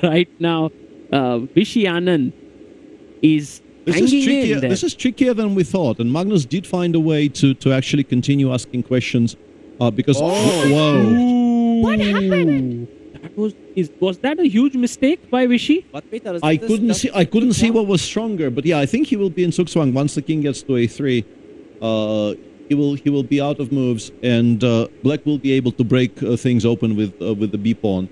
right now. Vishy Anand is hanging in there. This is trickier than we thought, and Magnus did find a way to actually continue asking questions because whoa. What happened? Was that a huge mistake by Vishy? But Peter, I couldn't see what was stronger, but yeah, I think he will be in Zugzwang once the king gets to a3. He will be out of moves, and Black will be able to break things open with the b pawn.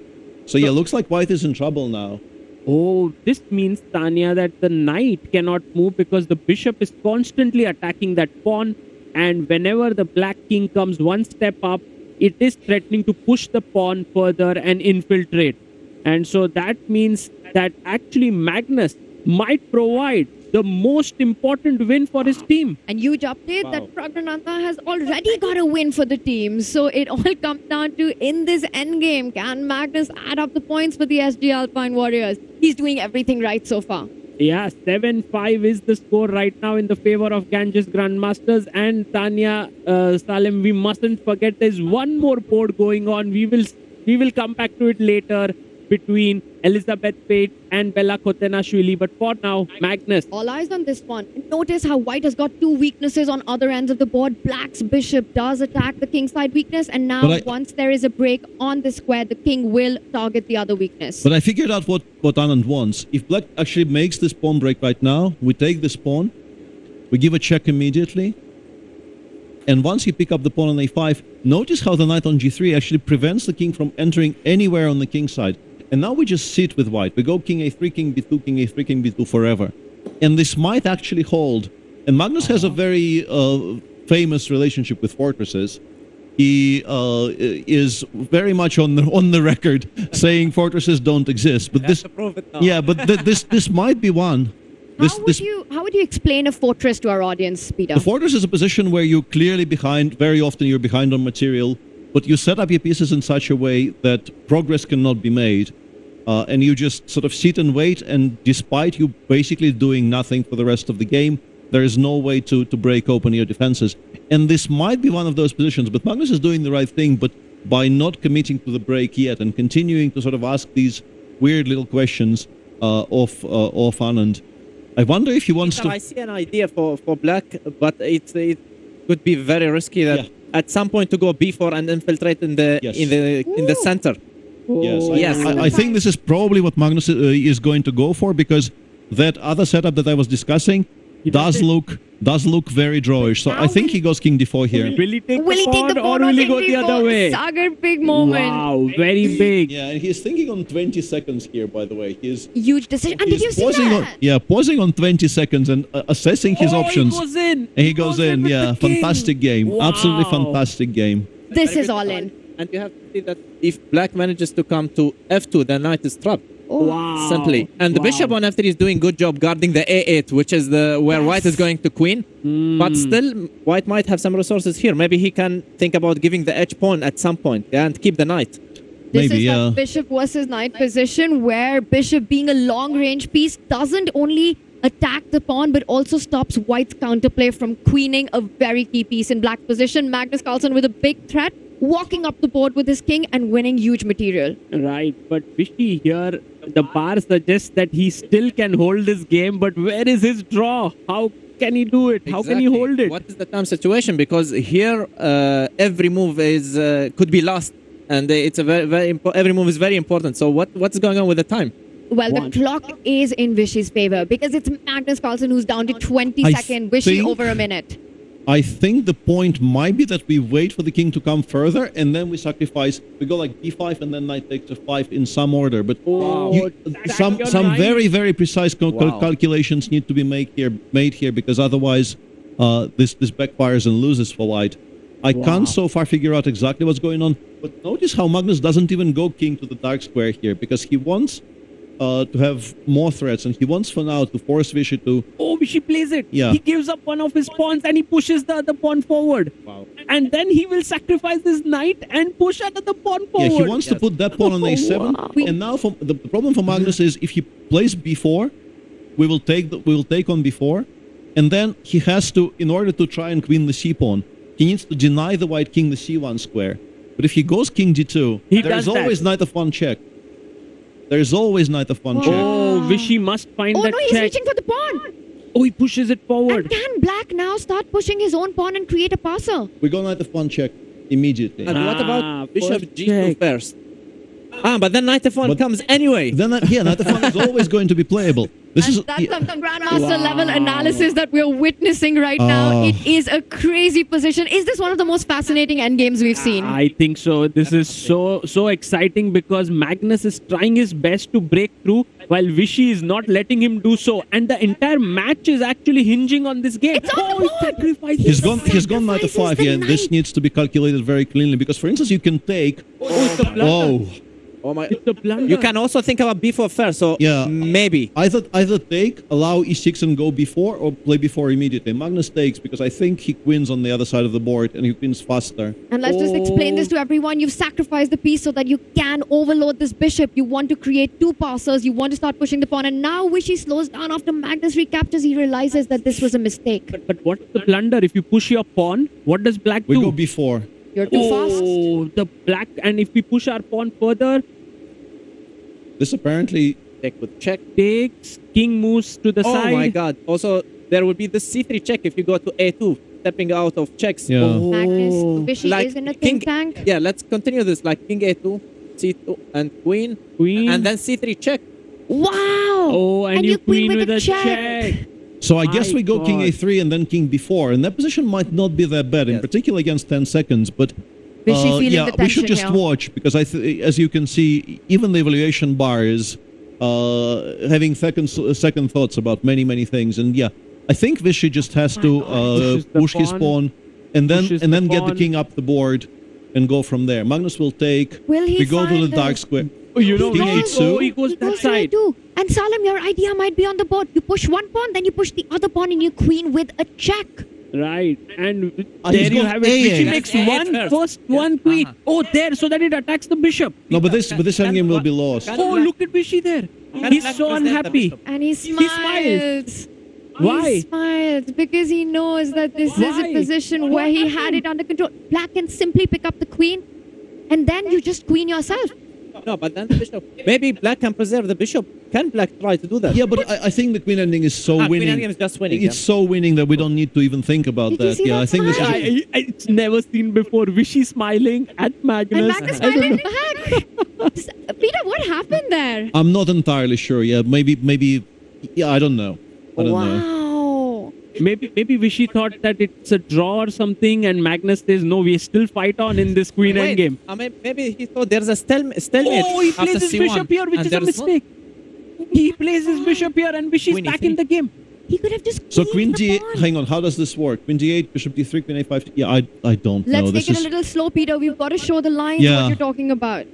So yeah, looks like White is in trouble now. Oh, this means, Tanya, that the knight cannot move because the bishop is constantly attacking that pawn, and whenever the black king comes one step up, it is threatening to push the pawn further and infiltrate. And so that means that actually Magnus might provide the most important win for his team. And huge update that Praggnanandha has already got a win for the team. So it all comes down to, in this endgame, can Magnus add up the points for the SG Alpine Warriors? He's doing everything right so far. Yeah, 7-5 is the score right now in the favor of Ganges Grandmasters. And Tanya, Salim, we mustn't forget there's one more board going on. We will come back to it later, between Elizabeth Pate and Bella Kotenashvili. But for now, Magnus. All eyes on this one. Notice how White has got two weaknesses on other ends of the board. Black's bishop does attack the kingside weakness, and now once there is a break on the square, the king will target the other weakness. But I figured out what Anand wants. If Black actually makes this pawn break right now, we take this pawn, we give a check immediately, and once you pick up the pawn on a5, notice how the knight on g3 actually prevents the king from entering anywhere on the king side. And now we just sit with White. We go king a3, king b2, king a3, king b2 forever. And this might actually hold. And Magnus has a very famous relationship with fortresses. He is very much on the record saying fortresses don't exist. But this, yeah, but this might be one. How would you explain a fortress to our audience, Peter? The fortress is a position where you're clearly behind. Very often you're behind on material. But you set up your pieces in such a way that progress cannot be made. And you just sort of sit and wait, and despite you basically doing nothing for the rest of the game, there is no way to break open your defenses. And this might be one of those positions, but Magnus is doing the right thing, but by not committing to the break yet and continuing to sort of ask these weird little questions of Anand. I wonder if he wants to... I see an idea for Black, but it could be very risky that... Yeah. At some point to go b4 and infiltrate in the center. Yes, I think this is probably what Magnus is going to go for, because that other setup that I was discussing does look very drawish. So I think he goes king d4 here. Will he take the pawn or will he go the other way? Sagar, big moment. Wow, very big. Yeah, and he's thinking on 20 seconds here, by the way. He's huge decision. And did you see that? Pausing on 20 seconds and assessing his options. He goes in. And he goes in, yeah. Fantastic game. Wow. Absolutely fantastic game. This is all in. And you have to see that if Black manages to come to f2, the knight is trapped. Wow. Simply. And the bishop on f3 is doing good job guarding the a8, which is where White is going to queen. But still, White might have some resources here. Maybe he can think about giving the h pawn at some point, and keep the knight. This is the bishop versus knight position, where bishop, being a long-range piece, doesn't only attack the pawn, but also stops White's counterplay from queening a very key piece in Black's position. Magnus Carlsen with a big threat, walking up the board with his king and winning huge material. Right, but Vishy here, the bar suggests that he still can hold this game, but where is his draw? How can he do it? How can he hold it? What is the time situation? Because here every move is could be lost, and it's a very every move is very important. So what's going on with the time? Well, the clock is in Vishy's favor, because it's Magnus Carlsen who's down to 20 seconds. Vishy over a minute. I think the point might be that we wait for the king to come further, and then we sacrifice. We go like d5 and then knight takes f5 in some order. But some very precise calculations need to be made here, because otherwise this backfires and loses for White. I can't so far figure out exactly what's going on. But notice how Magnus doesn't even go king to the dark square here, because he wants to have more threats, and he wants for now to force Vishy to... Oh, Vishy plays it. Yeah. He gives up one of his pawns and he pushes the other pawn forward. Wow. And then he will sacrifice his knight and push another pawn forward. Yeah, he wants to put that pawn on a7. Wow. And now the problem for Magnus is, if he plays b4, we will take on b4, and then he has to, in order to try and queen the c pawn, he needs to deny the white king the c1 square. But if he goes king d2, there is always knight of 1 check. There's always knight of pawn check. Oh, Vishy must find Oh that no, he's check. reaching for the pawn. Oh, he pushes it And forward. can Black now start pushing his own pawn and create a passer? We go knight of pawn check immediately. And what Ah, about bishop first g2 check. first? But then knight f1 But- comes anyway. Then, knight of pawn is always going to be playable. This is That's some grandmaster level analysis that we're witnessing right now. Oh. It is a crazy position. Is this one of the most fascinating endgames we've seen? I think so. This is so exciting because Magnus is trying his best to break through while Vishy is not letting him do so. And the entire match is actually hinging on this game. It's on the he board. sacrifices. He's gone knight of Sacrifices 5 the here, and this knight. needs to be calculated very cleanly because, for instance, you can take. Oh, it's a blunder. Oh, Oh my! It's a blunder. You can also think about b4 first. So Yeah. maybe. either take, allow e6 and go before, or play before immediately. Magnus takes because I think he wins on the other side of the board and he wins faster. And let's just explain this to everyone. You've sacrificed the piece so that you can overload this bishop. You want to create two passers. You want to start pushing the pawn. And now Vishy slows down after Magnus recaptures. He realizes that this was a mistake. But what's the blunder? If you push your pawn, what does black We do? go before. You're too fast. Oh, the black. And if we push our pawn further, This apparently. Check with check. takes, king moves to the Oh side. my god. Also, there will be the c3 check if you go to a2, stepping out of checks. Yeah. Magnus, Oh, Vishy Like is in a king- think tank. Yeah, let's continue this. Like king a2, c2, and queen. Queen. And then c3 check. Wow! Oh, and you queen with a check. check. So I guess My we go king God. a3 and then king b4, and that position might not be that bad, in Yes. particular against 10 seconds. But Vishy feeling yeah, the we should tension just here. watch because as you can see, even the evaluation bar is having second thoughts about many things. And yeah, I think Vishy just has to Pushes the push his pawn, pawn and pushes then the get the pawn. king up the board and go from there. Magnus will take. Will he We go to find the the- dark square. Oh, you know, King Vishy- h2. Oh, he goes He that goes to side. A2. And Salim, your idea might be on the board. You push one pawn, then you push the other pawn, and you queen with a check. Right. And Ah, he's there you gone have it. A8. Vishy makes A8 one first. first, one queen. Oh, there, so that it attacks the bishop. No, but this endgame will be lost. Can- Oh, look at Vishy there. He's Black so present the unhappy. bishop. And he smiles. smiles. Why? He smiles because he knows that this is Why? a position where he had it under control. Black can simply pick up the queen, and then you just queen yourself. No, but then the bishop. Maybe black can preserve the bishop. Can black try to do that? Yeah, but I think the queen ending is so Queen winning. ending is just winning. It's so winning that we don't need to even think about Did you that. see Yeah, that I think this is. smile? It's never seen before. Vishy smiling at Magnus. And Magnus smiling back. Peter, what happened there? I'm not entirely sure. Yeah, maybe. Yeah, I don't know. I don't know. Wow. Maybe Vishy thought that it's a draw or something, and Magnus says, no, we still fight on in this queen Wait, endgame. maybe he thought there's a stalemate. Oh, he after plays his C1, bishop here, which and is a there's not- mistake. He plays his bishop here, and Vishy's Queen back E3. in the game. He could have just So queened queen the d8. pawn. Hang on, how does this work? Queen d8, bishop d3, queen a5. Yeah, I don't know. Let's This take it is a little slow, Peter. We've got to show the lines Yeah. what you're talking about.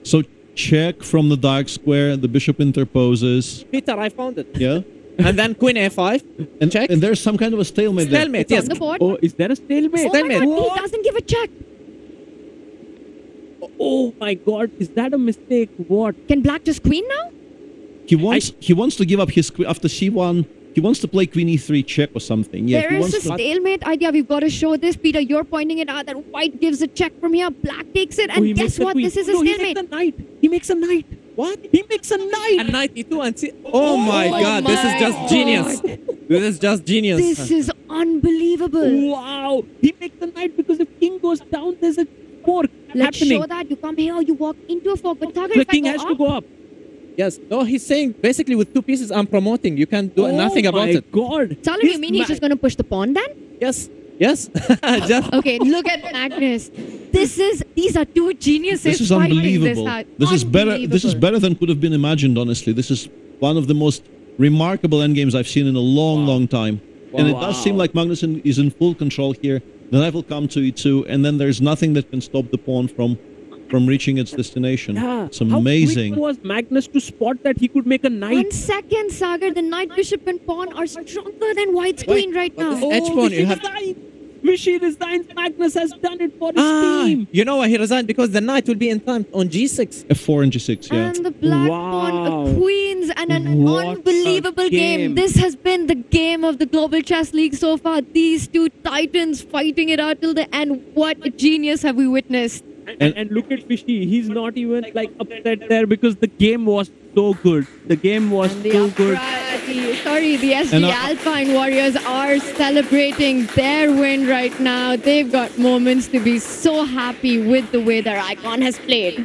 so check from the dark square. The bishop interposes. Peter, I found it. Yeah, And then queen a5. and Check. and there's some kind of a stalemate there. Stalemate, It's yes. on the board. Oh, is there a stalemate? Oh my Stalemate. God, he doesn't give a check. Oh my God, is that a mistake? What? Can Black just queen now? He wants to give up his queen after c1. He wants to play queen e3 check or something. Yeah, There he is wants a to. stalemate idea. We've got to show this. Peter, you're pointing it out that White gives a check from here. Black takes it. Oh, And he guess makes the what? queen. This is a No, he stalemate. makes a knight. He makes a knight. What? He makes a knight. And knight e2 and c. Oh my god, this is just my genius. This is just genius. This is unbelievable. Wow. He makes the knight because if king goes down, there's a fork Let's happening. show that. You come here, you walk into a fork. But Target, The if I king go has to up, go up. Yes. No, he's saying basically with two pieces I'm promoting. You can't do nothing about it. Oh my God. Salim, you mean he's just going to push the pawn then? Yes. Yes. Just Okay, look at Magnus. These are two geniuses This is fighting unbelievable. This, out. This is better. This is Unbelievable. better than could have been imagined. Honestly, this is one of the most remarkable endgames I've seen in a long time. And it does seem like Magnussen is in full control here. The knight will come to e2, and then there's nothing that can stop the pawn from reaching its destination. Yeah. It's amazing. How quick was Magnus to spot that he could make a 1 knight? second, Sagar. The knight, bishop, and pawn are stronger than White's queen right but now. this edge pawn, Vishy you have- resigns. Vishy resigns. Magnus has done it for his team. you know why he resigned? Because the knight will be in time on g6. f4 and g6, yeah. And the black Wow. pawn, queens, and an What a unbelievable game. game. This has been the game of the Global Chess League so far. These two titans fighting it out till the end. What a genius have we witnessed. And look at Fishy. He's not even like upset there because the game was so good. The game was And the so good. the SG And Alpine Warriors are celebrating their win right now. They've got moments to be so happy with the way their icon has played.